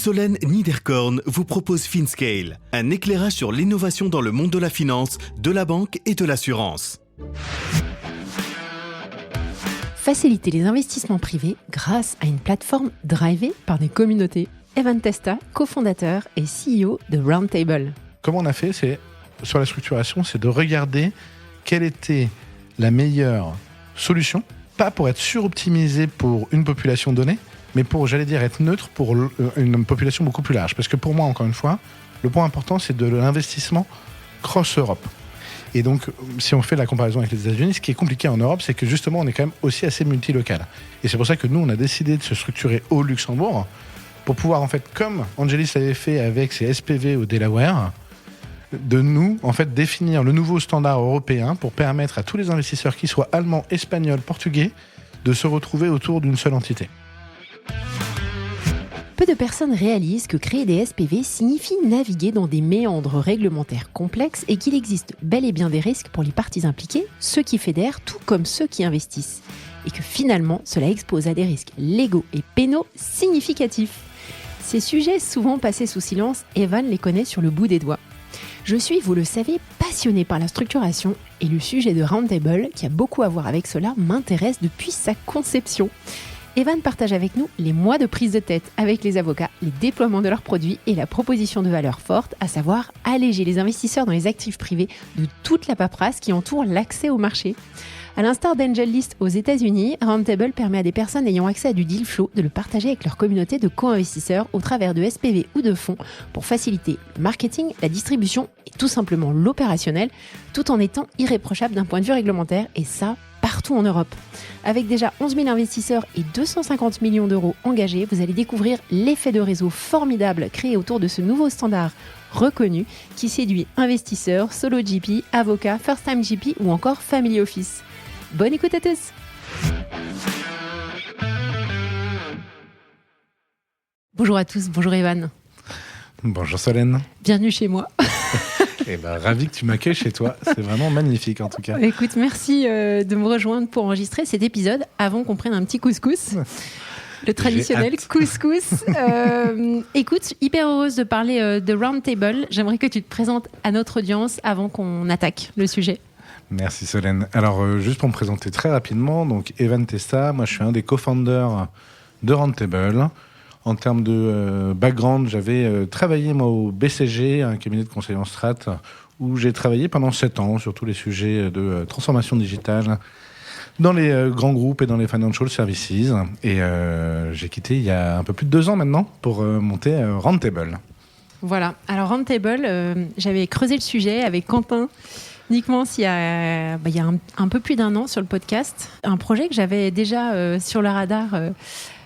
Solène Niederkorn vous propose FinScale, un éclairage sur l'innovation dans le monde de la finance, de la banque et de l'assurance. Faciliter les investissements privés grâce à une plateforme drivée par des communautés. Evan Testa, cofondateur et CEO de Roundtable. Comment on a fait, sur la structuration, c'est de regarder quelle était la meilleure solution, pas pour être suroptimisé pour une population donnée, mais pour, être neutre pour une population beaucoup plus large. Parce que pour moi, encore une fois, le point important, c'est de l'investissement cross-Europe. Et donc, si on fait la comparaison avec les États-Unis, ce qui est compliqué en Europe, c'est que justement, on est quand même aussi assez multilocal. Et c'est pour ça que nous, on a décidé de se structurer au Luxembourg pour pouvoir, en fait, comme Angelis l'avait fait avec ses SPV au Delaware, de nous, en fait, définir le nouveau standard européen pour permettre à tous les investisseurs, qui soient allemands, espagnols, portugais, de se retrouver autour d'une seule entité. Peu de personnes réalisent que créer des SPV signifie naviguer dans des méandres réglementaires complexes et qu'il existe bel et bien des risques pour les parties impliquées, ceux qui fédèrent tout comme ceux qui investissent. Et que finalement, cela expose à des risques légaux et pénaux significatifs. Ces sujets souvent passés sous silence, Evan les connaît sur le bout des doigts. Je suis, vous le savez, passionné par la structuration et le sujet de Roundtable, qui a beaucoup à voir avec cela, m'intéresse depuis sa conception. Evan partage avec nous les mois de prise de tête avec les avocats, les déploiements de leurs produits et la proposition de valeur forte, à savoir alléger les investisseurs dans les actifs privés de toute la paperasse qui entoure l'accès au marché. À l'instar d'AngelList aux États-Unis, Roundtable permet à des personnes ayant accès à du deal flow de le partager avec leur communauté de co-investisseurs au travers de SPV ou de fonds pour faciliter le marketing, la distribution et tout simplement l'opérationnel, tout en étant irréprochable d'un point de vue réglementaire, et ça, partout en Europe. Avec déjà 11 000 investisseurs et 250 millions d'euros engagés, vous allez découvrir l'effet de réseau formidable créé autour de ce nouveau standard reconnu qui séduit investisseurs, solo GP, avocats, first time GP ou encore family office. Bonne écoute à tous! Bonjour à tous, bonjour Evan. Bonjour Solène. Bienvenue chez moi. Ravi que tu m'accueilles chez toi, c'est vraiment magnifique en tout cas. Écoute, merci de me rejoindre pour enregistrer cet épisode avant qu'on prenne un petit couscous. Le traditionnel couscous. Écoute, hyper heureuse de parler de Roundtable. J'aimerais que tu te présentes à notre audience avant qu'on attaque le sujet. Merci Solène. Alors, juste pour me présenter très rapidement, donc Evan Testa, moi je suis un des co-founders de Roundtable. En termes de background, j'avais travaillé moi au BCG, un cabinet de conseil en strat, où j'ai travaillé pendant 7 ans sur tous les sujets de transformation digitale dans les grands groupes et dans les financial services. Et j'ai quitté il y a un peu plus de 2 ans maintenant pour monter Roundtable. Voilà. Alors Roundtable, j'avais creusé le sujet avec Quentin Niquemans il y a un peu plus d'1 an sur le podcast. Un projet que j'avais déjà sur le radar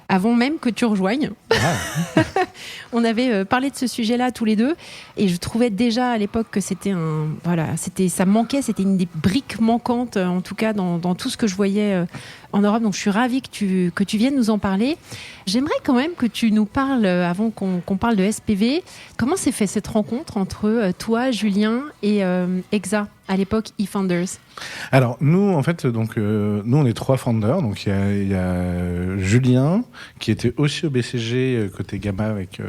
avant même que tu rejoignes. Ah. On avait parlé de ce sujet-là tous les deux et je trouvais déjà à l'époque que ça manquait, c'était une des briques manquantes en tout cas dans tout ce que je voyais en Europe. Donc je suis ravie que tu viennes nous en parler. J'aimerais quand même que tu nous parles, avant qu'on parle de SPV, comment s'est fait cette rencontre entre toi, Julien et Exa, à l'époque eFounders? Alors nous, en fait, nous on est 3 founders. Donc il y a Julien qui était aussi au BCG côté Gamma avec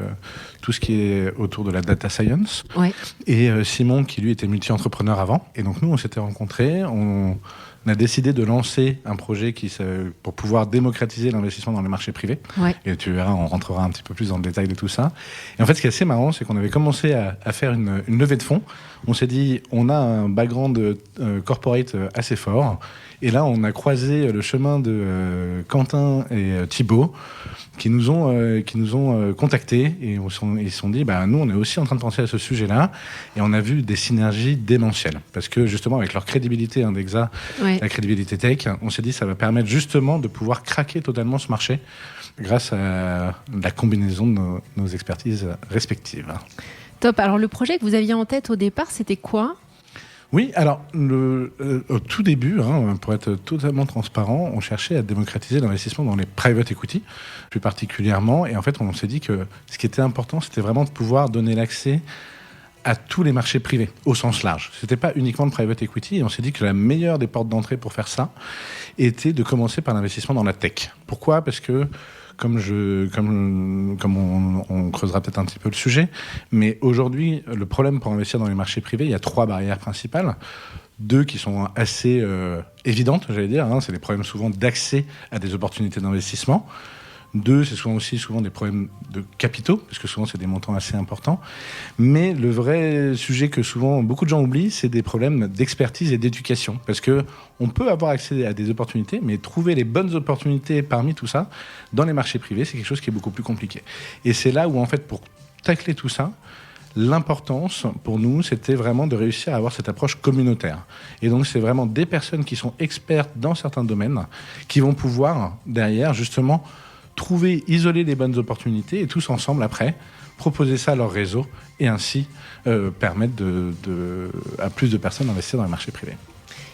tout ce qui est autour de la data science. Ouais. Et Simon qui lui était multi-entrepreneur avant. Et donc nous on s'était rencontrés. On a décidé de lancer un projet pour pouvoir démocratiser l'investissement dans les marchés privés. Ouais. Et tu verras, on rentrera un petit peu plus dans le détail de tout ça. Et en fait, ce qui est assez marrant, c'est qu'on avait commencé à faire une levée de fonds. On s'est dit, on a un background corporate assez fort. Et là, on a croisé le chemin de Quentin et Thibaut qui nous ont contactés et ils se sont dit, nous, on est aussi en train de penser à ce sujet-là. Et on a vu des synergies démentielles. Parce que justement, avec leur crédibilité d'Exa, ouais, la crédibilité tech, on s'est dit, ça va permettre justement de pouvoir craquer totalement ce marché grâce à la combinaison de nos expertises respectives. Top. Alors, le projet que vous aviez en tête au départ, c'était quoi ? Oui, alors au tout début, pour être totalement transparent, on cherchait à démocratiser l'investissement dans les private equity, plus particulièrement. Et en fait, on s'est dit que ce qui était important, c'était vraiment de pouvoir donner l'accès à tous les marchés privés, au sens large. C'était pas uniquement le private equity. Et on s'est dit que la meilleure des portes d'entrée pour faire ça était de commencer par l'investissement dans la tech. Pourquoi ? Parce que comme on creusera peut-être un petit peu le sujet. Mais aujourd'hui, le problème pour investir dans les marchés privés, il y a 3 barrières principales. 2 qui sont assez évidentes, j'allais dire. C'est des problèmes souvent d'accès à des opportunités d'investissement. 2, c'est souvent des problèmes de capitaux, parce que souvent c'est des montants assez importants. Mais le vrai sujet que souvent beaucoup de gens oublient, c'est des problèmes d'expertise et d'éducation. Parce que on peut avoir accès à des opportunités, mais trouver les bonnes opportunités parmi tout ça, dans les marchés privés, c'est quelque chose qui est beaucoup plus compliqué. Et c'est là où, en fait, pour tacler tout ça, l'importance pour nous, c'était vraiment de réussir à avoir cette approche communautaire. Et donc, c'est vraiment des personnes qui sont expertes dans certains domaines qui vont pouvoir, derrière, justement, trouver, isoler les bonnes opportunités et tous ensemble, après, proposer ça à leur réseau et ainsi permettre à plus de personnes d'investir dans les marchés privés.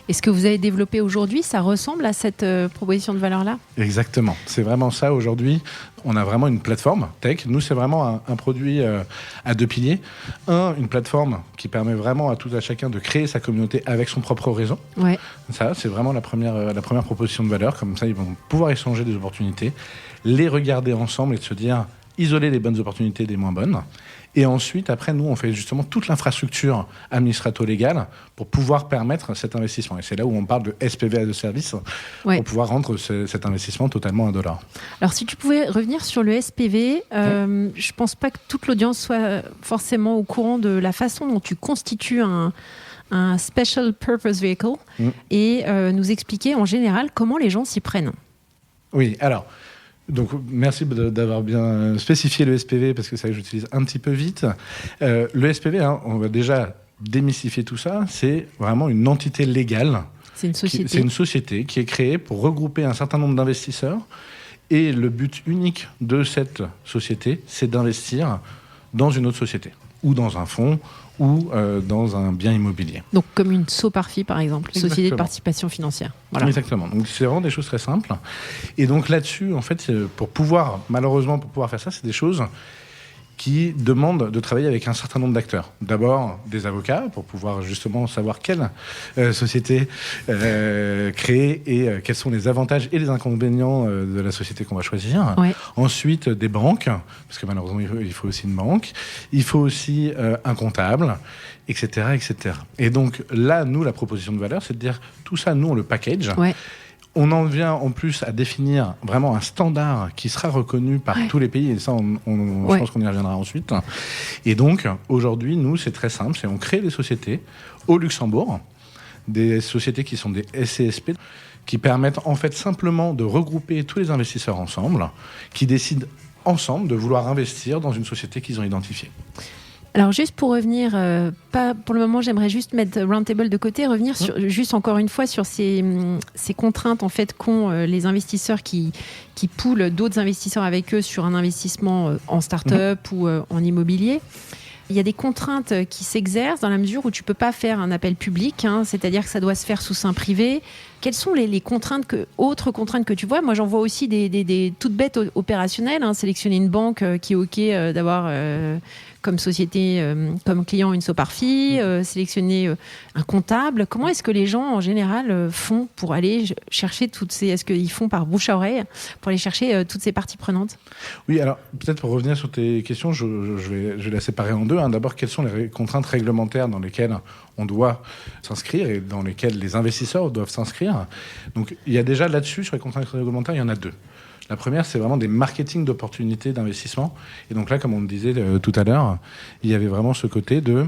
Et ce que vous avez développé aujourd'hui, ça ressemble à cette proposition de valeur-là ? Exactement. C'est vraiment ça aujourd'hui. On a vraiment une plateforme tech. Nous, c'est vraiment un produit à 2 piliers. Une plateforme qui permet vraiment à tout à chacun de créer sa communauté avec son propre réseau. Ouais. Ça, c'est vraiment la première proposition de valeur. Comme ça, ils vont pouvoir échanger des opportunités, les regarder ensemble et de se dire, isoler les bonnes opportunités des moins bonnes. Et ensuite, après, nous, on fait justement toute l'infrastructure administrato-légale pour pouvoir permettre cet investissement. Et c'est là où on parle de SPV as a service, pour pouvoir rendre cet investissement totalement $1. Alors, si tu pouvais revenir sur le SPV, je ne pense pas que toute l'audience soit forcément au courant de la façon dont tu constitues un Special Purpose Vehicle et nous expliquer en général comment les gens s'y prennent. Oui, alors... Donc, merci d'avoir bien spécifié le SPV, parce que c'est vrai que j'utilise un petit peu vite. Le SPV, on va déjà démystifier tout ça, c'est vraiment une entité légale. C'est une société. C'est une société qui est créée pour regrouper un certain nombre d'investisseurs. Et le but unique de cette société, c'est d'investir dans une autre société, ou dans un fonds, ou dans un bien immobilier. Donc comme une SOPARFI par exemple, Exactement. Société de participation financière. Voilà. Exactement. Donc c'est vraiment des choses très simples. Et donc là-dessus, en fait, malheureusement pour pouvoir faire ça, c'est des choses qui demandent de travailler avec un certain nombre d'acteurs. D'abord, des avocats, pour pouvoir justement savoir quelle société créer et quels sont les avantages et les inconvénients de la société qu'on va choisir. Ouais. Ensuite, des banques, parce que malheureusement, il faut aussi une banque. Il faut aussi un comptable, etc., etc. Et donc là, nous, la proposition de valeur, c'est de dire tout ça, nous, on le package. Ouais. On en vient en plus à définir vraiment un standard qui sera reconnu par tous les pays, et ça, je pense qu'on y reviendra ensuite. Et donc, aujourd'hui, nous, c'est très simple, on crée des sociétés au Luxembourg, des sociétés qui sont des SCSP, qui permettent en fait simplement de regrouper tous les investisseurs ensemble, qui décident ensemble de vouloir investir dans une société qu'ils ont identifiée. Alors juste pour revenir, pas pour le moment, j'aimerais juste mettre Roundtable de côté, revenir juste encore une fois sur ces contraintes en fait qu'ont les investisseurs qui poolent d'autres investisseurs avec eux sur un investissement en start-up ou en immobilier. Il y a des contraintes qui s'exercent dans la mesure où tu peux pas faire un appel public, c'est-à-dire que ça doit se faire sous seing privé. Quelles sont les contraintes autres contraintes que tu vois ? Moi, j'en vois aussi des toutes bêtes opérationnelles. Sélectionner une banque qui est OK d'avoir comme société, comme client une SOPARFI, sélectionner un comptable. Comment est-ce que les gens, en général, font pour aller chercher est-ce qu'ils font par bouche à oreille pour aller chercher toutes ces parties prenantes ? Oui, alors peut-être pour revenir sur tes questions, je vais la séparer en deux. D'abord, quelles sont les contraintes réglementaires dans lesquelles on doit s'inscrire et dans lesquelles les investisseurs doivent s'inscrire. Donc, il y a déjà là-dessus, sur les contraintes réglementaires, il y en a 2. La première, c'est vraiment des marketing d'opportunités d'investissement. Et donc là, comme on le disait tout à l'heure, il y avait vraiment ce côté de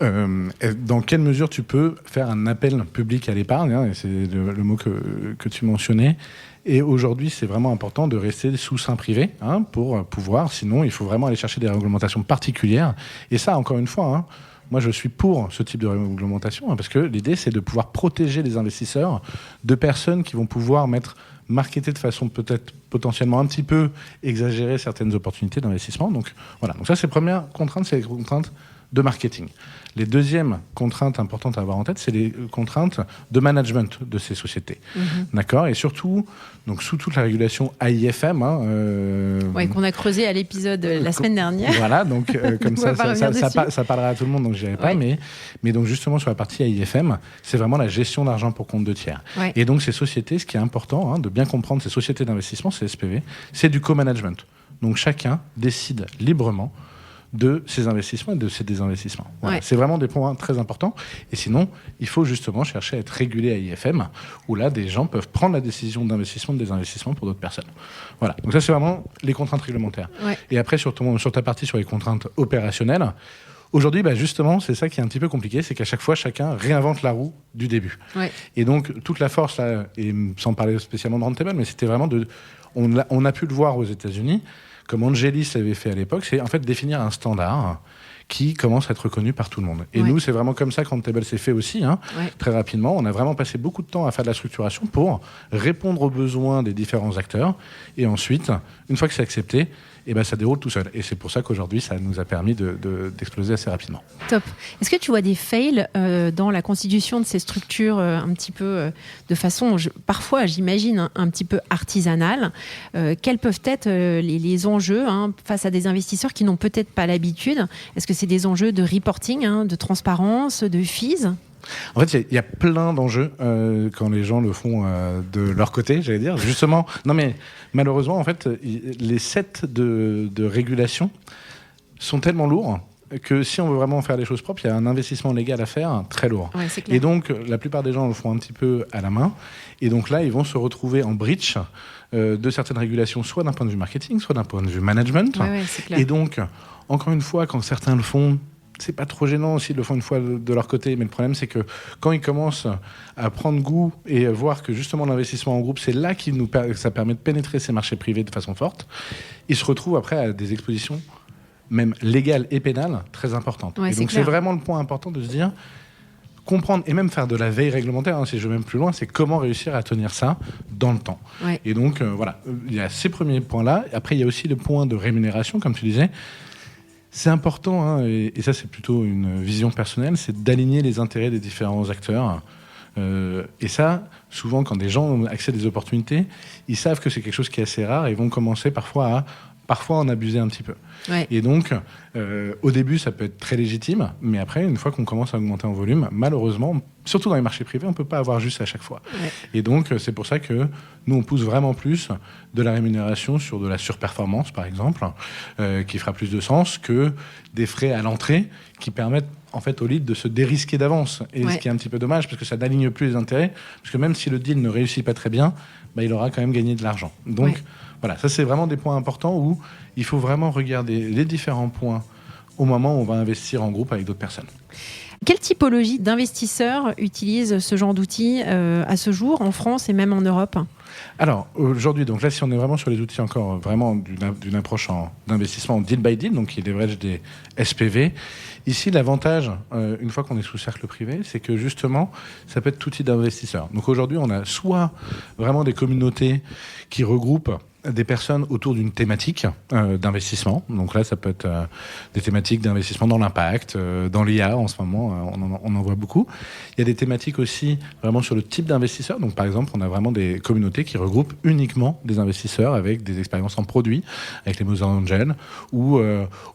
dans quelle mesure tu peux faire un appel public à l'épargne, et c'est le mot que tu mentionnais. Et aujourd'hui, c'est vraiment important de rester sous seing privé pour pouvoir, sinon il faut vraiment aller chercher des réglementations particulières. Et ça, encore une fois, moi je suis pour ce type de réglementation, parce que l'idée c'est de pouvoir protéger les investisseurs de personnes qui vont pouvoir marketer de façon peut-être potentiellement un petit peu exagérée certaines opportunités d'investissement. Donc voilà, donc ça c'est la première contrainte, c'est les contraintes de marketing. Les deuxièmes contraintes importantes à avoir en tête, c'est les contraintes de management de ces sociétés. D'accord ? Et surtout, donc, sous toute la régulation AIFM. Qu'on a creusé à l'épisode la semaine dernière. Voilà, donc comme ça parlera à tout le monde, donc je n'irai pas. Mais donc justement, sur la partie AIFM, c'est vraiment la gestion d'argent pour compte de tiers. Ouais. Et donc ces sociétés, ce qui est important, de bien comprendre ces sociétés d'investissement, ces SPV, c'est du co-management. Donc chacun décide librement de ses investissements et de ses désinvestissements. Voilà. Ouais. C'est vraiment des points très importants. Et sinon, il faut justement chercher à être régulé à IFM, où là, des gens peuvent prendre la décision d'investissement, de désinvestissement pour d'autres personnes. Voilà. Donc ça, c'est vraiment les contraintes réglementaires. Ouais. Et après, sur ta partie sur les contraintes opérationnelles, aujourd'hui, justement, c'est ça qui est un petit peu compliqué, c'est qu'à chaque fois, chacun réinvente la roue du début. Ouais. Et donc, toute la force, là, et sans parler spécialement de Roundtable, mais c'était vraiment on a pu le voir aux États-Unis, comme Angelis l'avait fait à l'époque, c'est en fait définir un standard qui commence à être reconnu par tout le monde. Et nous, c'est vraiment comme ça que Roundtable s'est fait aussi, très rapidement. On a vraiment passé beaucoup de temps à faire de la structuration pour répondre aux besoins des différents acteurs. Et ensuite, une fois que c'est accepté, ça déroule tout seul. Et c'est pour ça qu'aujourd'hui, ça nous a permis d'exploser assez rapidement. Top. Est-ce que tu vois des fails dans la constitution de ces structures un petit peu de façon, parfois, j'imagine, un petit peu artisanale? Quels peuvent être les enjeux face à des investisseurs qui n'ont peut-être pas l'habitude? Est-ce que c'est des enjeux de reporting, de transparence, de fees? En fait, il y a plein d'enjeux quand les gens le font de leur côté, j'allais dire. Justement, non mais malheureusement, en fait, les sets de régulation sont tellement lourds que si on veut vraiment faire les choses propres, il y a un investissement légal à faire très lourd. Ouais, c'est clair. Et donc, la plupart des gens le font un petit peu à la main. Et donc là, ils vont se retrouver en breach de certaines régulations, soit d'un point de vue marketing, soit d'un point de vue management. Ouais, c'est clair. Et donc, encore une fois, quand certains le font, c'est pas trop gênant aussi de le faire une fois de leur côté, mais le problème c'est que quand ils commencent à prendre goût et voir que justement l'investissement en groupe, c'est là que ça permet de pénétrer ces marchés privés de façon forte, ils se retrouvent après à des expositions même légales et pénales très importantes. Ouais, et donc c'est vraiment le point important de se dire, comprendre et même faire de la veille réglementaire, si je vais même plus loin, c'est comment réussir à tenir ça dans le temps. Ouais. Et donc voilà, il y a ces premiers points-là. Après il y a aussi le point de rémunération, comme tu disais. C'est important, et ça c'est plutôt une vision personnelle, c'est d'aligner les intérêts des différents acteurs. Et ça, souvent quand des gens ont accès à des opportunités, ils savent que c'est quelque chose qui est assez rare et ils vont commencer parfois en abuser un petit peu. Ouais. Et donc, au début, ça peut être très légitime, mais après, une fois qu'on commence à augmenter en volume, malheureusement, surtout dans les marchés privés, on ne peut pas avoir juste à chaque fois. Ouais. Et donc, c'est pour ça que nous, on pousse vraiment plus de la rémunération sur de la surperformance, par exemple, qui fera plus de sens que des frais à l'entrée qui permettent en fait au lead de se dérisquer d'avance. Et ce qui est un petit peu dommage, parce que ça n'aligne plus les intérêts, parce que même si le deal ne réussit pas très bien, il aura quand même gagné de l'argent. Donc, voilà, ça c'est vraiment des points importants où il faut vraiment regarder les différents points au moment où on va investir en groupe avec d'autres personnes. Quelle typologie d'investisseurs utilise ce genre d'outils à ce jour en France et même en Europe ? Alors aujourd'hui, donc là si on est vraiment sur les outils encore vraiment d'une approche d'investissement en deal by deal, donc qui leverage des SPV, ici l'avantage, une fois qu'on est sous cercle privé, c'est que justement ça peut être tout type d'investisseurs. Donc aujourd'hui on a soit vraiment des communautés qui regroupent des personnes autour d'une thématique d'investissement. Donc là, ça peut être des thématiques d'investissement dans l'impact, dans l'IA en ce moment, on en voit beaucoup. Il y a des thématiques aussi vraiment sur le type d'investisseur. Donc par exemple, on a vraiment des communautés qui regroupent uniquement des investisseurs avec des expériences en produits, avec les Mother Angels, ou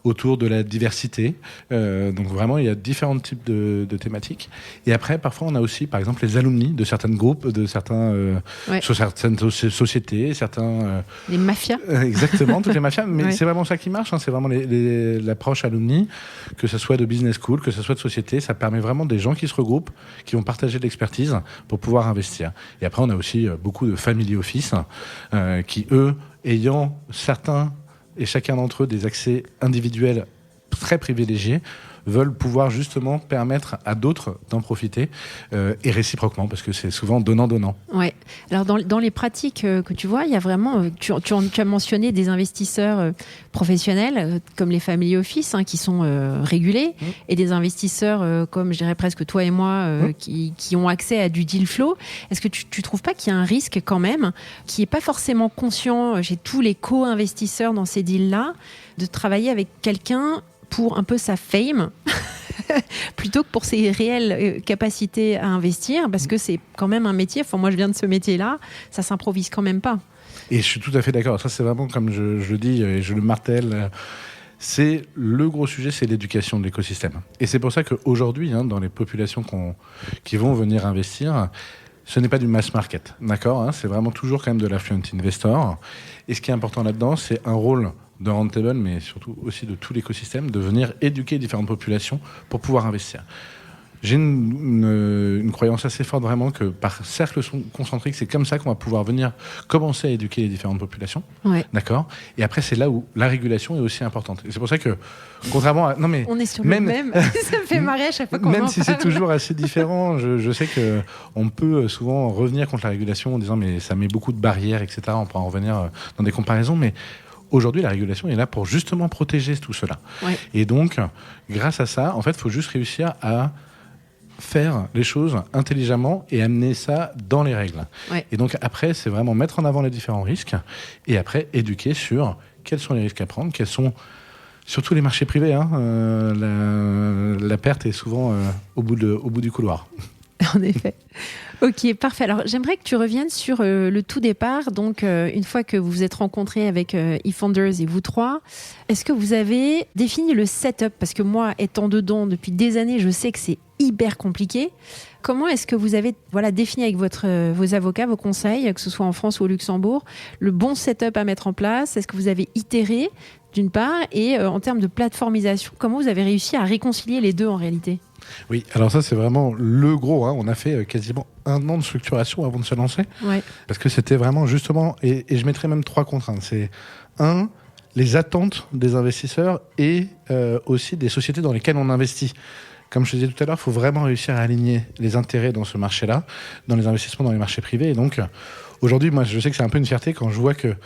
autour de la diversité. Donc vraiment, il y a différents types de thématiques. Et après, parfois, on a aussi, par exemple, les alumni de certains groupes, de certains, sur certaines sociétés, certains... les mafias. Exactement, toutes les mafias. Mais c'est vraiment ça qui marche. C'est vraiment l'approche alumni, que ce soit de business school, que ce soit de société. Ça permet vraiment des gens qui se regroupent, qui vont partager de l'expertise pour pouvoir investir. Et après, on a aussi beaucoup de family office qui, eux, ayant certains et chacun d'entre eux des accès individuels très privilégiés, veulent pouvoir justement permettre à d'autres d'en profiter et réciproquement, parce que c'est souvent donnant-donnant. Ouais. Alors dans les pratiques que tu vois, il y a vraiment, tu as mentionné des investisseurs professionnels comme les family office qui sont régulés et des investisseurs comme je dirais presque toi et moi qui ont accès à du deal flow. Est-ce que tu trouves pas qu'il y a un risque quand même qui n'est pas forcément conscient chez tous les co-investisseurs dans ces deals-là de travailler avec quelqu'un pour un peu sa fame plutôt que pour ses réelles capacités à investir, parce que c'est quand même un métier. Enfin, moi, je viens de ce métier-là, ça s'improvise quand même pas. Et je suis tout à fait d'accord. Ça, c'est vraiment comme je le dis et je le martèle. C'est le gros sujet, c'est l'éducation de l'écosystème. Et c'est pour ça qu'aujourd'hui, dans les populations qui vont venir investir, ce n'est pas du mass market, d'accord, c'est vraiment toujours quand même de l'affluent investor. Et ce qui est important là-dedans, c'est un rôle de Roundtable, mais surtout aussi de tout l'écosystème, de venir éduquer différentes populations pour pouvoir investir. J'ai une croyance assez forte vraiment que par cercle concentrique, c'est comme ça qu'on va pouvoir venir commencer à éduquer les différentes populations. Ouais. D'accord. Et après, c'est là où la régulation est aussi importante. Et c'est pour ça que, contrairement à... Non, mais on est sur le même. Ça me fait marrer à chaque fois qu'on en parle. Même si c'est toujours assez différent, je sais qu'on peut souvent revenir contre la régulation en disant mais ça met beaucoup de barrières, etc. On pourra en revenir dans des comparaisons, mais... Aujourd'hui, la régulation est là pour justement protéger tout cela. Ouais. Et donc, grâce à ça, en fait, il faut juste réussir à faire les choses intelligemment et amener ça dans les règles. Ouais. Et donc, après, c'est vraiment mettre en avant les différents risques et après, éduquer sur quels sont les risques à prendre, quels sont surtout les marchés privés. La perte est souvent au bout du couloir. En effet. Ok, parfait. Alors, j'aimerais que tu reviennes sur le tout départ. Donc, une fois que vous vous êtes rencontrés avec eFounders et vous trois, est-ce que vous avez défini le setup ? Parce que moi, étant dedans depuis des années, je sais que c'est hyper compliqué. Comment est-ce que vous avez défini avec vos avocats, vos conseils, que ce soit en France ou au Luxembourg, le bon setup à mettre en place ? Est-ce que vous avez itéré, d'une part ? Et en termes de plateformisation, comment vous avez réussi à réconcilier les deux en réalité ? Oui, alors ça c'est vraiment le gros. On a fait quasiment 1 an de structuration avant de se lancer. Ouais. Parce que c'était vraiment justement, et je mettrais même 3 contraintes. C'est 1, les attentes des investisseurs et aussi des sociétés dans lesquelles on investit. Comme je te disais tout à l'heure, il faut vraiment réussir à aligner les intérêts dans ce marché-là, dans les investissements dans les marchés privés. Et donc, aujourd'hui, moi je sais que c'est un peu une fierté quand je vois que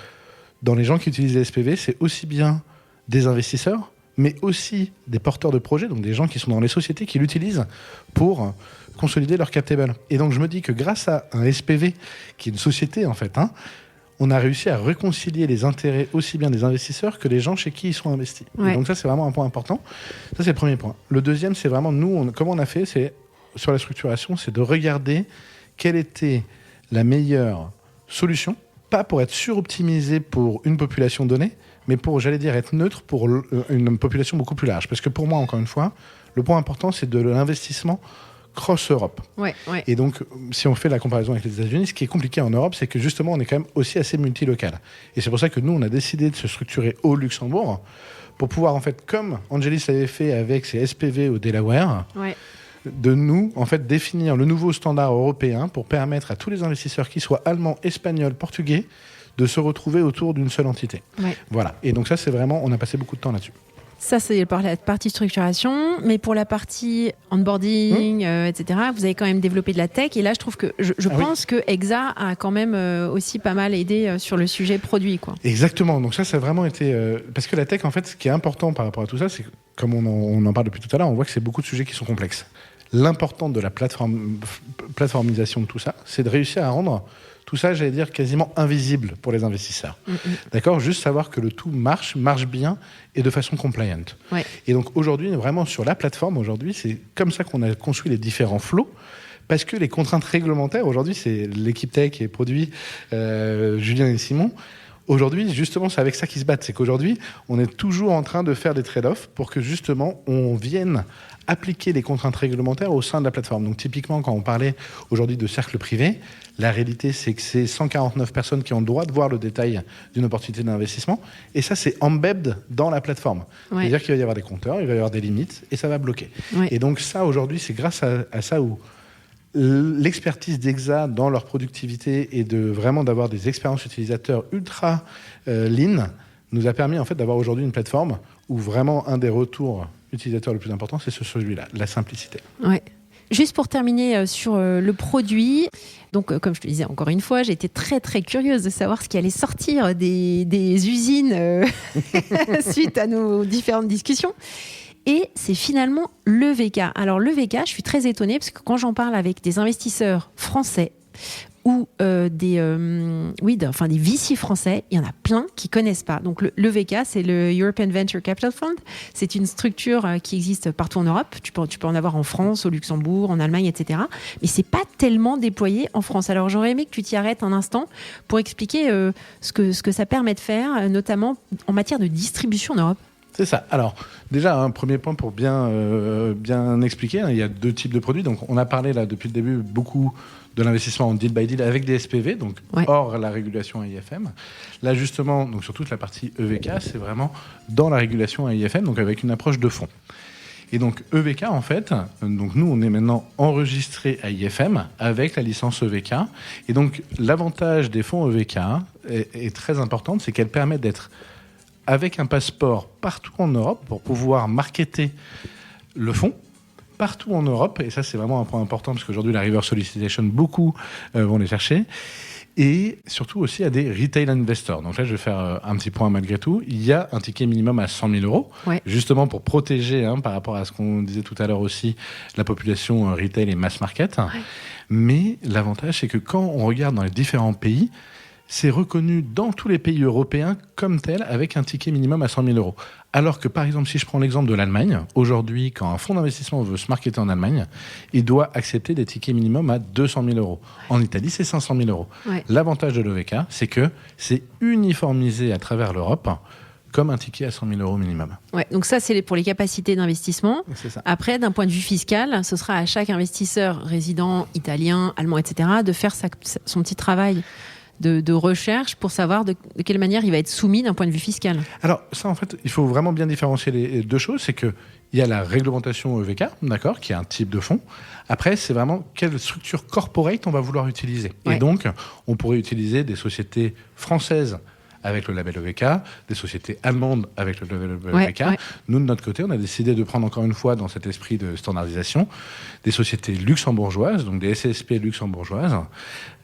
dans les gens qui utilisent les SPV, c'est aussi bien des investisseurs, mais aussi des porteurs de projets, donc des gens qui sont dans les sociétés qui l'utilisent pour consolider leur cap table. Et donc je me dis que grâce à un SPV, qui est une société en fait, on a réussi à réconcilier les intérêts aussi bien des investisseurs que des gens chez qui ils sont investis. Ouais. Et donc ça c'est vraiment un point important. Ça c'est le premier point. Le deuxième c'est vraiment comment on a fait, c'est sur la structuration, c'est de regarder quelle était la meilleure solution, pas pour être suroptimisé pour une population donnée, mais pour, être neutre pour une population beaucoup plus large. Parce que pour moi, encore une fois, le point important, c'est de l'investissement cross-Europe. Ouais. Et donc, si on fait la comparaison avec les États-Unis, ce qui est compliqué en Europe, c'est que justement, on est quand même aussi assez multilocal. Et c'est pour ça que nous, on a décidé de se structurer au Luxembourg pour pouvoir, en fait, comme Angelis l'avait fait avec ses SPV au Delaware, de nous, en fait, définir le nouveau standard européen pour permettre à tous les investisseurs, qu'ils soient allemands, espagnols, portugais, de se retrouver autour d'une seule entité. Ouais. Voilà. Et donc ça, c'est vraiment... On a passé beaucoup de temps là-dessus. Ça, c'est pour la partie structuration. Mais pour la partie onboarding, etc., vous avez quand même développé de la tech. Et là, je trouve que... Je pense que Exa a quand même aussi pas mal aidé sur le sujet produit, quoi. Exactement. Donc ça a vraiment été... Parce que la tech, en fait, ce qui est important par rapport à tout ça, c'est que, comme on en parle depuis tout à l'heure, on voit que c'est beaucoup de sujets qui sont complexes. L'important de la plateformisation de tout ça, c'est de réussir à rendre... tout ça, j'allais dire, quasiment invisible pour les investisseurs. D'accord ? Juste savoir que le tout marche bien et de façon compliant. Ouais. Et donc aujourd'hui, vraiment sur la plateforme, aujourd'hui, c'est comme ça qu'on a construit les différents flows. Parce que les contraintes réglementaires, aujourd'hui, c'est l'équipe tech et produit, Julien et Simon. Aujourd'hui, justement, c'est avec ça qu'ils se battent. C'est qu'aujourd'hui, on est toujours en train de faire des trade-offs pour que justement, on vienne appliquer les contraintes réglementaires au sein de la plateforme. Donc typiquement, quand on parlait aujourd'hui de cercle privé, la réalité, c'est que c'est 149 personnes qui ont le droit de voir le détail d'une opportunité d'investissement. Et ça, c'est embedded dans la plateforme. Ouais. C'est-à-dire qu'il va y avoir des compteurs, il va y avoir des limites, et ça va bloquer. Ouais. Et donc ça, aujourd'hui, c'est grâce à ça où l'expertise d'Exa dans leur productivité et d'avoir des expériences utilisateurs ultra lean nous a permis en fait d'avoir aujourd'hui une plateforme où vraiment un des retours utilisateurs le plus important, c'est celui-là, la simplicité. Ouais. Juste pour terminer sur le produit, donc comme je te disais encore une fois, j'ai été très très curieuse de savoir ce qui allait sortir des usines suite à nos différentes discussions. Et c'est finalement l'EVK. Alors l'EVK, je suis très étonnée parce que quand j'en parle avec des investisseurs français ou des VC français, il y en a plein qui connaissent pas. Donc l'EVK, c'est le European Venture Capital Fund. C'est une structure qui existe partout en Europe. Tu peux en avoir en France, au Luxembourg, en Allemagne, etc. Mais c'est pas tellement déployé en France. Alors j'aurais aimé que tu t'y arrêtes un instant pour expliquer ce que ça permet de faire, notamment en matière de distribution en Europe. C'est ça. Alors, déjà, un premier point pour bien expliquer, il y a 2 types de produits. Donc, on a parlé là depuis le début beaucoup de l'investissement en deal by deal avec des SPV, donc hors la régulation AIFM. Là, justement, donc sur toute la partie EVK, c'est vraiment dans la régulation AIFM, donc avec une approche de fonds. Et donc EVK, en fait, donc nous, on est maintenant enregistré à IFM avec la licence EVK. Et donc, l'avantage des fonds EVK est très importante, c'est qu'elle permet d'être avec un passeport partout en Europe pour pouvoir marketer le fonds partout en Europe. Et ça, c'est vraiment un point important parce qu'aujourd'hui, la reverse solicitation, beaucoup vont les chercher. Et surtout aussi à des retail investors. Donc là, je vais faire un petit point malgré tout. Il y a un ticket minimum à 100 000 euros, justement pour protéger, par rapport à ce qu'on disait tout à l'heure aussi, la population retail et mass market. Ouais. Mais l'avantage, c'est que quand on regarde dans les différents pays, c'est reconnu dans tous les pays européens comme tel, avec un ticket minimum à 100 000 euros. Alors que, par exemple, si je prends l'exemple de l'Allemagne, aujourd'hui, quand un fonds d'investissement veut se marketer en Allemagne, il doit accepter des tickets minimum à 200 000 euros. En Italie, c'est 500 000 euros. Ouais. L'avantage de l'EVK, c'est que c'est uniformisé à travers l'Europe comme un ticket à 100 000 euros minimum. Ouais, donc ça, c'est pour les capacités d'investissement. C'est ça. Après, d'un point de vue fiscal, ce sera à chaque investisseur résident, italien, allemand, etc., de faire son petit travail de recherche pour savoir de quelle manière il va être soumis d'un point de vue fiscal. Alors ça, en fait, il faut vraiment bien différencier les 2 choses. C'est qu'il y a la réglementation EVK, d'accord, qui est un type de fonds. Après, c'est vraiment quelle structure corporate on va vouloir utiliser. Ouais. Et donc, on pourrait utiliser des sociétés françaises avec le label EVK, des sociétés allemandes avec le label EVK. Ouais. Nous, de notre côté, on a décidé de prendre encore une fois, dans cet esprit de standardisation, des sociétés luxembourgeoises, donc des SCSP luxembourgeoises,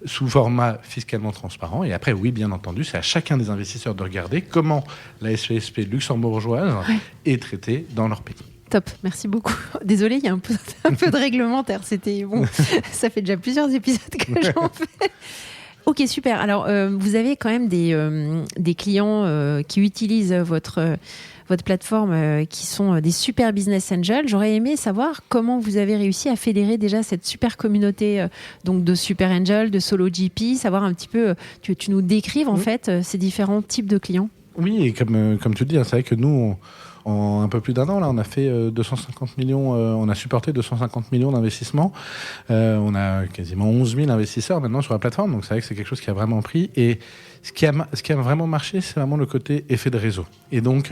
sous format fiscalement transparent. Et après, oui, bien entendu, c'est à chacun des investisseurs de regarder comment la SCSP luxembourgeoise est traitée dans leur pays. Top, merci beaucoup. Désolée, il y a un peu de réglementaire. C'était bon, ça fait déjà plusieurs épisodes que j'en fais. Ok, super. Alors, vous avez quand même des clients qui utilisent votre plateforme, qui sont des super business angels. J'aurais aimé savoir comment vous avez réussi à fédérer déjà cette super communauté donc de super angels, de solo GP, savoir un petit peu, tu nous décrives en fait ces différents types de clients. Oui, et comme tu le dis, c'est vrai que nous, en un peu plus d'un an, là, on a fait 250 millions, on a supporté 250 millions d'investissements. On a quasiment 11 000 investisseurs maintenant sur la plateforme, donc c'est vrai que c'est quelque chose qui a vraiment pris. Et ce qui a vraiment marché, c'est vraiment le côté effet de réseau. Et donc,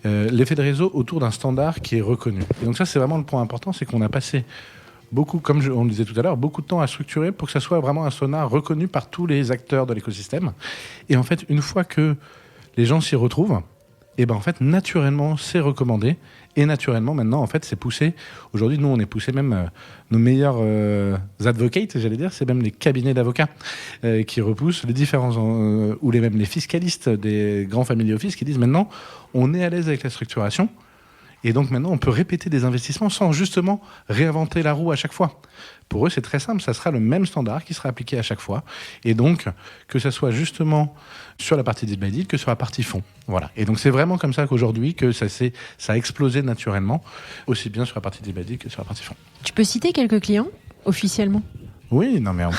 l'effet de réseau autour d'un standard qui est reconnu. Et donc ça, c'est vraiment le point important, c'est qu'on a passé beaucoup, comme on le disait tout à l'heure, beaucoup de temps à structurer pour que ça soit vraiment un standard reconnu par tous les acteurs de l'écosystème. Et en fait, une fois que les gens s'y retrouvent, et ben en fait naturellement c'est recommandé et naturellement maintenant en fait c'est poussé. Aujourd'hui nous on est poussé même nos meilleurs advocates, j'allais dire, c'est même les cabinets d'avocats qui repoussent les différents ou même les fiscalistes des grands family office qui disent maintenant on est à l'aise avec la structuration. Et donc maintenant, on peut répéter des investissements sans justement réinventer la roue à chaque fois. Pour eux, c'est très simple, ça sera le même standard qui sera appliqué à chaque fois. Et donc, que ça soit justement sur la partie deal by deal que sur la partie fonds. Voilà. Et donc, c'est vraiment comme ça qu'aujourd'hui que ça a explosé naturellement, aussi bien sur la partie deal by deal que sur la partie fonds. Tu peux citer quelques clients officiellement ? Oui, non, mais on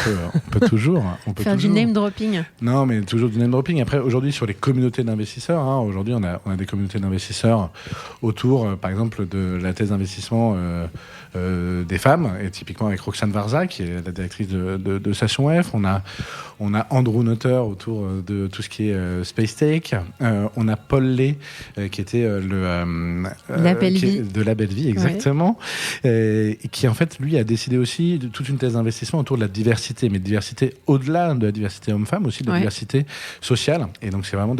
peut toujours. Faire du name dropping. Non, mais toujours du name dropping. Après, aujourd'hui, sur les communautés d'investisseurs, aujourd'hui, on a des communautés d'investisseurs autour, par exemple, de la thèse d'investissement des femmes, et typiquement avec Roxane Varza, qui est la directrice de Station F. On a Andrew Nutter autour de tout ce qui est Space Tech. On a Paul Lay, qui était La Belle Vie. De La Belle Vie, exactement. Et qui, en fait, lui, a décidé aussi de toute une thèse d'investissement autour de la diversité, mais de diversité au-delà de la diversité homme-femme, aussi de la diversité sociale. Et donc, c'est vraiment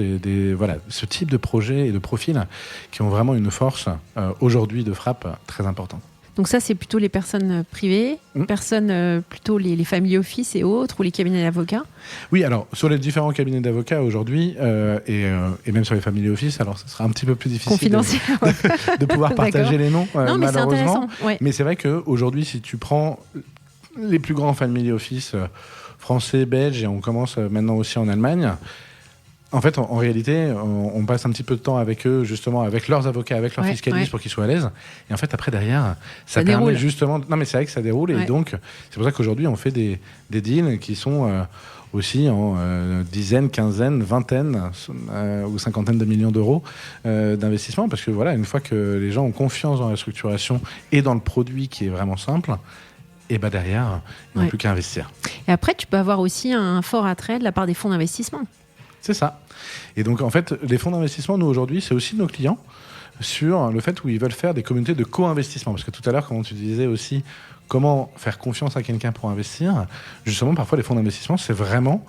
voilà, ce type de projets et de profils qui ont vraiment une force aujourd'hui de frappe très importante. Donc ça, c'est plutôt les personnes privées, personnes plutôt les family office et autres, ou les cabinets d'avocats. Oui, alors sur les différents cabinets d'avocats aujourd'hui, et même sur les family office, alors ce sera un petit peu plus difficile de pouvoir partager les noms, non, mais malheureusement. C'est intéressant. Ouais. Mais c'est vrai qu'aujourd'hui, si tu prends les plus grands family office français, belge, et on commence maintenant aussi en Allemagne. En fait, en réalité, on passe un petit peu de temps avec eux, justement, avec leurs avocats, avec leurs fiscalistes pour qu'ils soient à l'aise. Et en fait, après, derrière, ça permet déroule. justement... Non, mais c'est vrai que ça déroule. Et donc, c'est pour ça qu'aujourd'hui, on fait des deals qui sont aussi en dizaines, quinzaines, vingtaines ou cinquantaines de millions d'euros d'investissement. Parce que voilà, une fois que les gens ont confiance dans la structuration et dans le produit qui est vraiment simple, et bah derrière, ils n'ont plus qu'à investir. Et après, tu peux avoir aussi un fort attrait de la part des fonds d'investissement. C'est ça. Et donc, en fait, les fonds d'investissement, nous, aujourd'hui, c'est aussi nos clients sur le fait où ils veulent faire des communautés de co-investissement. Parce que tout à l'heure, quand tu disais aussi comment faire confiance à quelqu'un pour investir, justement, parfois, les fonds d'investissement, c'est vraiment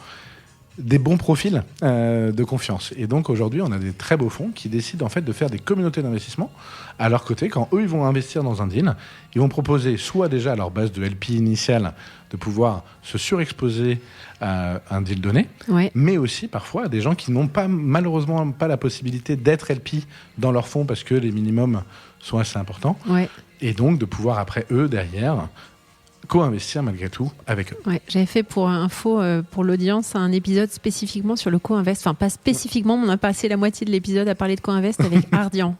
des bons profils de confiance. Et donc, aujourd'hui, on a des très beaux fonds qui décident, en fait, de faire des communautés d'investissement à leur côté. Quand eux, ils vont investir dans un deal, ils vont proposer soit déjà à leur base de LP initiale de pouvoir se surexposer à un deal donné, mais aussi parfois à des gens qui n'ont pas, malheureusement pas la possibilité d'être LP dans leur fonds parce que les minimums sont assez importants. Et donc de pouvoir après eux, derrière, co-investir malgré tout avec eux. J'avais fait pour info, pour l'audience, un épisode spécifiquement sur le co-invest. Enfin, pas spécifiquement, mais on a passé la moitié de l'épisode à parler de co-invest avec Ardian.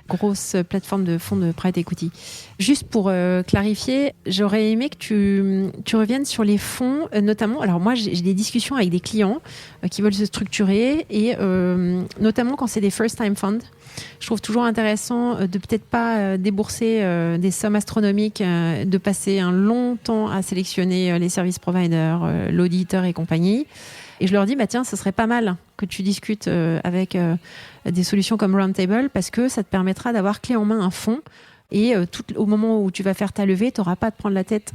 Grosse plateforme de fonds de private equity. Juste pour clarifier, j'aurais aimé que tu reviennes sur les fonds, notamment. Alors moi, j'ai des discussions avec des clients qui veulent se structurer et notamment quand c'est des first-time funds. Je trouve toujours intéressant de peut-être pas débourser des sommes astronomiques, de passer un long temps à sélectionner les service providers, l'auditeur et compagnie. Et je leur dis, tiens, ce serait pas mal que tu discutes avec des solutions comme Roundtable parce que ça te permettra d'avoir clé en main un fonds et au moment où tu vas faire ta levée, tu n'auras pas à te prendre la tête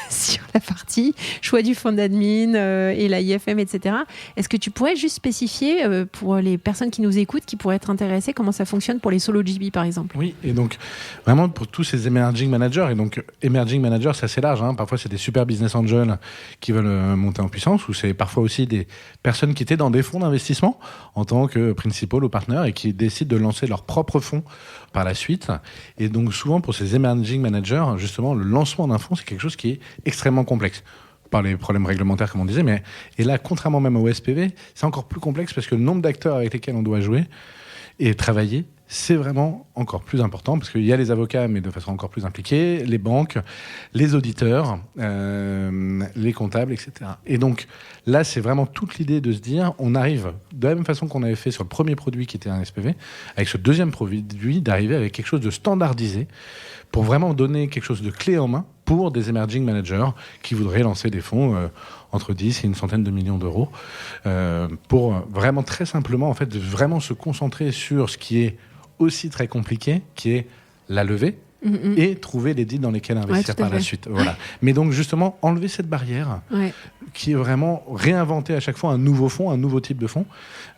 sur la partie choix du fonds d'admin et la IFM, etc. Est-ce que tu pourrais juste spécifier pour les personnes qui nous écoutent, qui pourraient être intéressées, comment ça fonctionne pour les solo GP par exemple? Oui, et donc vraiment pour tous ces emerging managers, et donc emerging managers c'est assez large, parfois c'est des super business angels qui veulent monter en puissance, ou c'est parfois aussi des personnes qui étaient dans des fonds d'investissement en tant que principal ou partner et qui décident de lancer leur propre fonds par la suite. Et donc souvent pour ces emerging managers, justement le lancement d'un fonds c'est quelque chose qui est extrêmement complexe par les problèmes réglementaires comme on disait, et là contrairement même au SPV c'est encore plus complexe parce que le nombre d'acteurs avec lesquels on doit jouer et travailler c'est vraiment encore plus important parce qu'il y a les avocats mais de façon encore plus impliquée, les banques, les auditeurs, les comptables, etc. Et donc là c'est vraiment toute l'idée de se dire on arrive de la même façon qu'on avait fait sur le premier produit qui était un SPV, avec ce deuxième produit d'arriver avec quelque chose de standardisé pour vraiment donner quelque chose de clé en main pour des emerging managers qui voudraient lancer des fonds entre 10 et une centaine de millions d'euros pour vraiment très simplement en fait de vraiment se concentrer sur ce qui est aussi très compliqué, qui est la levée et trouver les deals dans lesquels investir par la suite. Voilà. Mais donc justement enlever cette barrière qui est vraiment réinventer à chaque fois un nouveau fonds, un nouveau type de fonds.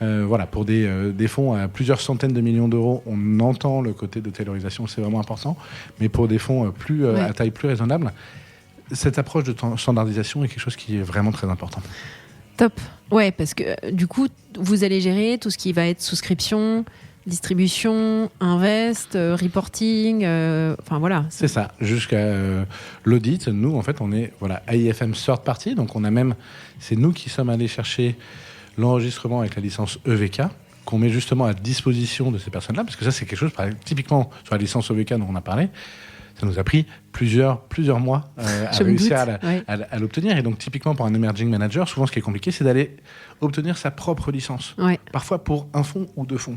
Voilà, pour des fonds à plusieurs centaines de millions d'euros, on entend le côté de taylorisation, c'est vraiment important. Mais pour des fonds plus à taille plus raisonnable, cette approche de standardisation est quelque chose qui est vraiment très important. Top. Ouais, parce que du coup, vous allez gérer tout ce qui va être souscription, distribution, invest, reporting, enfin voilà. C'est ça, jusqu'à l'audit. Nous, en fait, on est AIFM third party, donc c'est nous qui sommes allés chercher l'enregistrement avec la licence EVK, qu'on met justement à disposition de ces personnes-là, parce que ça, c'est quelque chose, typiquement sur la licence EVK dont on a parlé, ça nous a pris plusieurs mois à réussir à l'obtenir. Et donc, typiquement, pour un emerging manager, souvent, ce qui est compliqué, c'est d'aller obtenir sa propre licence. Parfois pour un fonds ou deux fonds.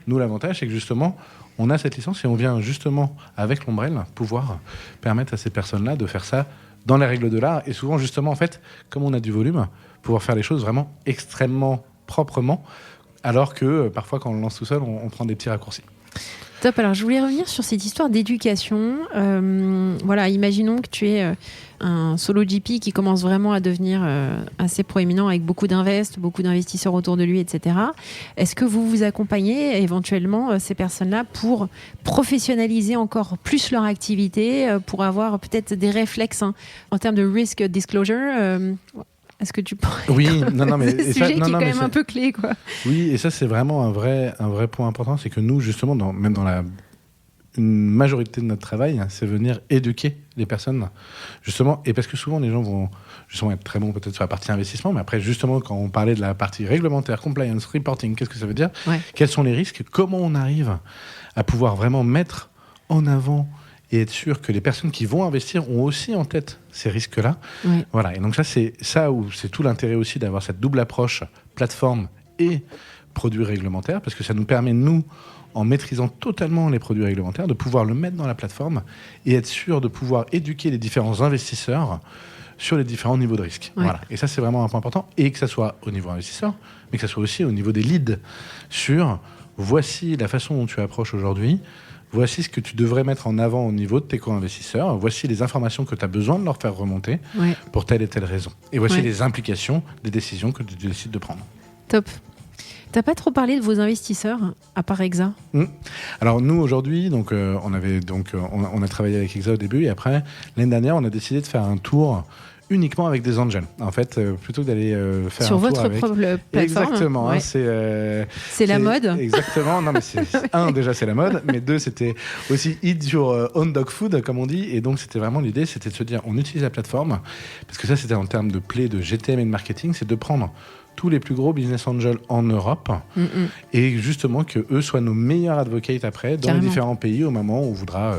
Nous, l'avantage, c'est que justement, on a cette licence et on vient justement, avec l'ombrelle, pouvoir permettre à ces personnes-là de faire ça dans les règles de l'art. Et souvent, justement, en fait, comme on a du volume, pouvoir faire les choses vraiment extrêmement proprement, alors que parfois, quand on le lance tout seul, on prend des petits raccourcis. Top. Alors, je voulais revenir sur cette histoire d'éducation. Imaginons que tu es un solo GP qui commence vraiment à devenir assez proéminent avec beaucoup beaucoup d'investisseurs autour de lui, etc. Est-ce que vous accompagnez éventuellement ces personnes-là pour professionnaliser encore plus leur activité, pour avoir peut-être des réflexes en termes de risk disclosure Est-ce que tu pourrais... Oui, mais c'est un sujet qui est quand même un peu clé, quoi. Oui, et ça, c'est vraiment un vrai point important. C'est que nous, justement, même dans la une majorité de notre travail, c'est venir éduquer les personnes, justement, et parce que souvent les gens vont justement être très bons peut-être sur la partie investissement, mais après justement quand on parlait de la partie réglementaire, compliance, reporting, qu'est-ce que ça veut dire ? Quels sont les risques ? Comment on arrive à pouvoir vraiment mettre en avant et être sûr que les personnes qui vont investir ont aussi en tête ces risques-là. Voilà. Et donc ça, c'est ça où c'est tout l'intérêt aussi d'avoir cette double approche plateforme et produits réglementaires, parce que ça nous permet, nous, en maîtrisant totalement les produits réglementaires, de pouvoir le mettre dans la plateforme et être sûr de pouvoir éduquer les différents investisseurs sur les différents niveaux de risque. Voilà. Et ça, c'est vraiment un point important. Et que ça soit au niveau investisseur, mais que ça soit aussi au niveau des leads sur voici la façon dont tu approches aujourd'hui, voici ce que tu devrais mettre en avant au niveau de tes co-investisseurs, voici les informations que tu as besoin de leur faire remonter pour telle et telle raison. Et voici les implications des décisions que tu décides de prendre. Top. T'as pas trop parlé de vos investisseurs, à part Exa ? Alors nous aujourd'hui, donc on a travaillé avec Exa au début et après l'année dernière, on a décidé de faire un tour uniquement avec des angels. En fait, plutôt que d'aller faire sur un tour votre avec... propre plateforme. Exactement. Hein, c'est la mode. Exactement. Non, mais déjà c'est la mode, mais 2 c'était aussi eat your own dog food comme on dit. Et donc c'était vraiment l'idée, c'était de se dire on utilise la plateforme parce que ça c'était en termes de play de GTM et de marketing, c'est de prendre tous les plus gros business angels en Europe et justement que eux soient nos meilleurs advocates après dans les différents pays au moment où on voudra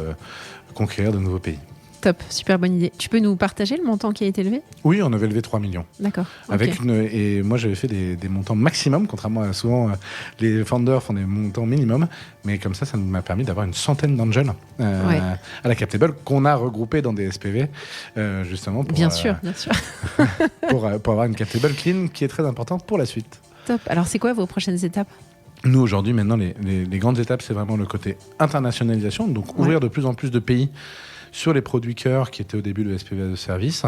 conquérir de nouveaux pays. Top, super bonne idée. Tu peux nous partager le montant qui a été levé ? Oui, on avait levé 3 millions. D'accord. Et moi, j'avais fait des montants maximum, contrairement à souvent les founders font des montants minimum. Mais comme ça nous m'a permis d'avoir une centaine d'angels à la Captable qu'on a regroupés dans des SPV, justement. Pour, bien sûr. pour avoir une Captable clean qui est très importante pour la suite. Top. Alors, c'est quoi vos prochaines étapes ? Nous, aujourd'hui, maintenant, les grandes étapes, c'est vraiment le côté internationalisation. Donc, ouvrir de plus en plus de pays sur les produits cœur qui étaient au début le SPV de service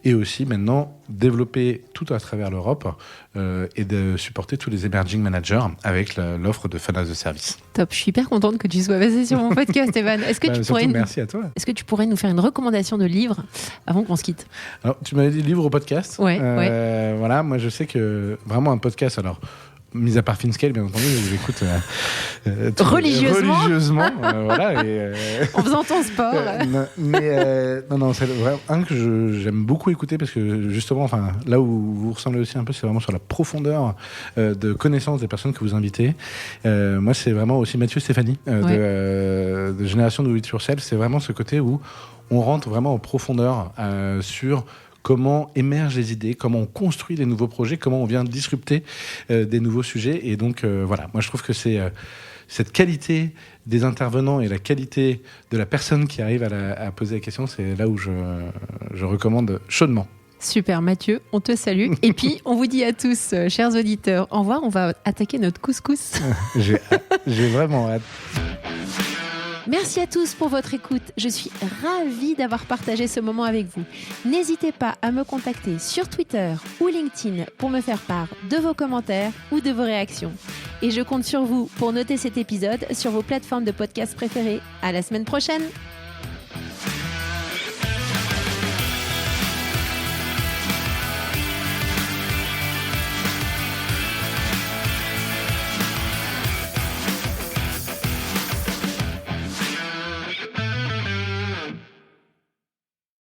et aussi maintenant développer tout à travers l'Europe et de supporter tous les emerging managers avec l'offre de Fund as a Service. Top, je suis hyper contente que tu sois passé sur mon podcast, Evan. Est-ce que merci à toi. Est-ce que tu pourrais nous faire une recommandation de livre avant qu'on se quitte ? Alors, tu m'avais dit livre ou podcast. Voilà, moi je sais que vraiment un podcast, alors mis à part Finscale, bien entendu, je l'écoute religieusement voilà, en faisant ton sport. Non, c'est vraiment un que j'aime beaucoup écouter parce que justement, enfin, là où vous ressemblez aussi un peu, c'est vraiment sur la profondeur de connaissance des personnes que vous invitez. Moi, c'est vraiment aussi Mathieu Stéphanie de Génération Do It Yourself. C'est vraiment ce côté où on rentre vraiment en profondeur sur comment émergent les idées, comment on construit des nouveaux projets, comment on vient disrupter des nouveaux sujets. Et donc, voilà, moi je trouve que c'est cette qualité des intervenants et la qualité de la personne qui arrive à poser la question, c'est là où je recommande chaudement. Super Mathieu, on te salue. Et puis, on vous dit à tous, chers auditeurs, au revoir, on va attaquer notre couscous. J'ai vraiment hâte. Merci à tous pour votre écoute. Je suis ravie d'avoir partagé ce moment avec vous. N'hésitez pas à me contacter sur Twitter ou LinkedIn pour me faire part de vos commentaires ou de vos réactions. Et je compte sur vous pour noter cet épisode sur vos plateformes de podcast préférées. À la semaine prochaine!